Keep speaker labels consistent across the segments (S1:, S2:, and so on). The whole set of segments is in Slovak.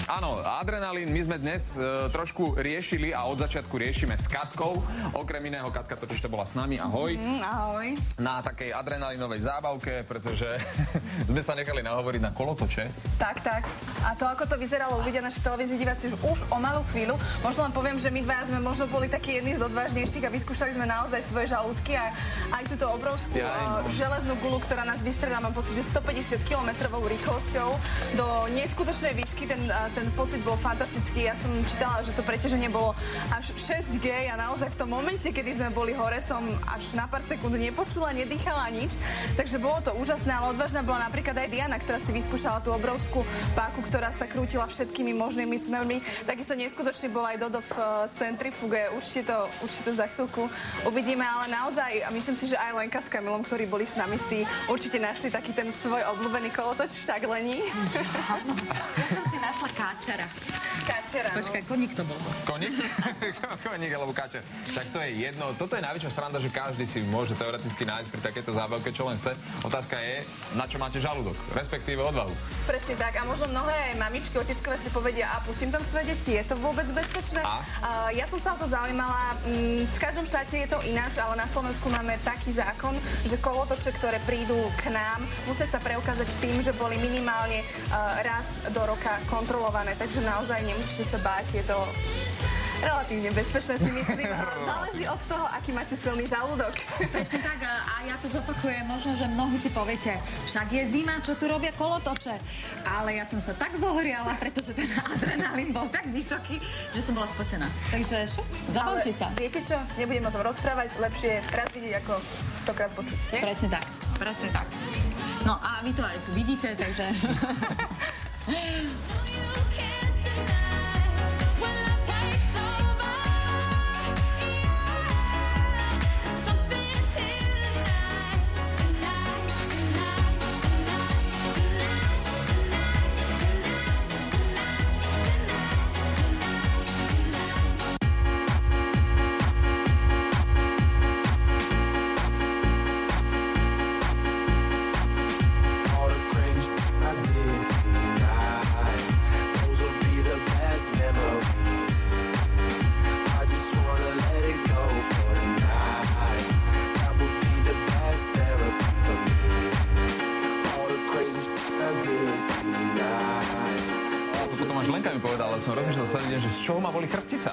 S1: Áno, adrenalín my sme dnes trošku riešili a od začiatku riešime s Katkou. Okrem iného, Katka totiž to bola s nami. Ahoj.
S2: Ahoj.
S1: Na takej adrenalinovej zábavke, pretože sme sa nechali nahovoriť na kolotoče.
S2: Tak. A to, ako to vyzeralo, uvidia naši televízni diváci už o malú chvíľu. Možno len poviem, že my dvaja sme možno boli takí jedni z odvážnejších a vyskúšali sme naozaj svoje žalúdky a aj túto obrovskú železnú gulu, ktorá nás vystredala, mám pocit, že 150 km rýchlosťou do neskutočnej výšky. Ten pocit bol fantastický. Ja som čítala, že to preťaženie bolo až 6G a naozaj v tom momente, kedy sme boli hore, som až na pár sekúnd nepočula, nedýchala nič. Takže bolo to úžasné, ale odvážna bola napríklad aj Diana, ktorá si vyskúšala tú obrovskú páku, ktorá sa krútila všetkými možnými smermi. Takisto neskutočne bol aj Dodo v centrifuge. Určite to za chvíľku uvidíme, ale naozaj, a myslím si, že aj Lenka s Kamilom, ktorí boli s nami, si určite našli taký ten svoj obľúbený kolotoč v šaglení.
S3: Ja som si našla káčera.
S2: Káčera, no.
S3: Počkaj, koník to bol.
S1: Koník? Koník alebo káčer. Však to je jedno. Toto je najväčšia sranda, že každý si môže teoreticky nájsť pri takéto zábavke, čo len chce. Otázka je, na čo máte žalúdok, respektíve odvahu.
S2: Presne tak. A možno mnohé aj mamičky, oteckové si povedia, a pustím tam svoje deti, je to vôbec bezpečné? Ja som sa o to zaujímala. V každom štáte je to ináč, ale na Slovensku máme taký zákon, že kolotoče, ktoré prídu k nám, musia sa preukázať tým, že boli minimálne raz do roka kontrolované. Takže naozaj nemusíte sa báť, je to relatívne bezpečné, si myslím. Záleží od toho, aký máte silný žalúdok.
S3: Presne tak, a ja to zopakujem, možno, že mnohí si poviete, však je zima, čo tu robia kolotoče. Ale ja som sa tak zohriala, pretože ten adrenalín bol tak vysoký, že som bola spotená. Takže zabavte sa.
S2: Viete čo? Nebudem o tom rozprávať, lepšie raz vidieť ako 100-krát počuť, nie?
S3: Presne tak, presne tak. No a vy to aj tu vidíte, takže...
S1: Lenka mi povedala, ale som rozmýšľal celý deň, že z čoho ma boli chrbtica.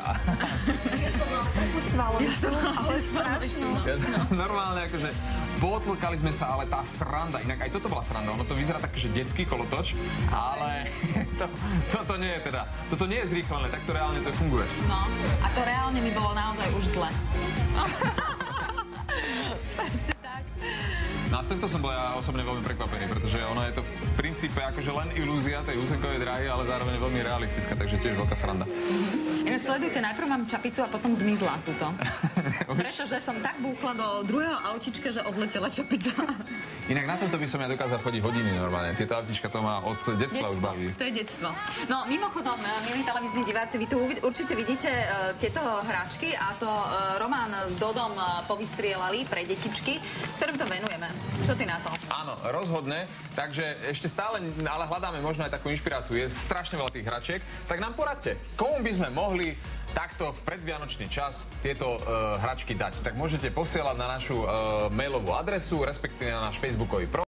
S2: Ja som mal takú svalovicú, ale strašnú.
S1: Normálne, akože potlkali sme sa, ale tá sranda, inak aj toto bola sranda, ono to vyzerá tak, že detský kolotoč, ale toto nie je teda, toto nie je zrýchlené, tak to reálne to funguje.
S3: No, a to reálne mi bolo naozaj už zle.
S1: No a z tohto som bol ja osobne veľmi prekvapený, pretože ono je to v princípe akože len ilúzia tej úsenkovej dráhy, ale zároveň veľmi realistická, takže tiež veľká sranda.
S3: Sledujte, najprv mám čapicu a potom zmizla túto. Pretože som tak búchla do druhého autička, že odletela čapica.
S1: Inak na tomto by som ja dokázal chodiť hodiny normálne. Tieto autička to ma od detstva už baví.
S3: To je detstvo. No mimochodom, milí televízni diváci, vy tu určite vidíte tieto hráčky a to Roman s Dodom povystrielali pre detičky, ktorým to venujeme. Čo ty na to?
S1: Áno, rozhodne. Takže ešte stále, ale hľadáme možno aj takú inšpiráciu. Je strašne veľa tých hračiek. Tak nám poradte, komu by sme mohli takto v predvianočný čas tieto hračky dať. Tak môžete posielať na našu mailovú adresu, respektíve na náš facebookový profil.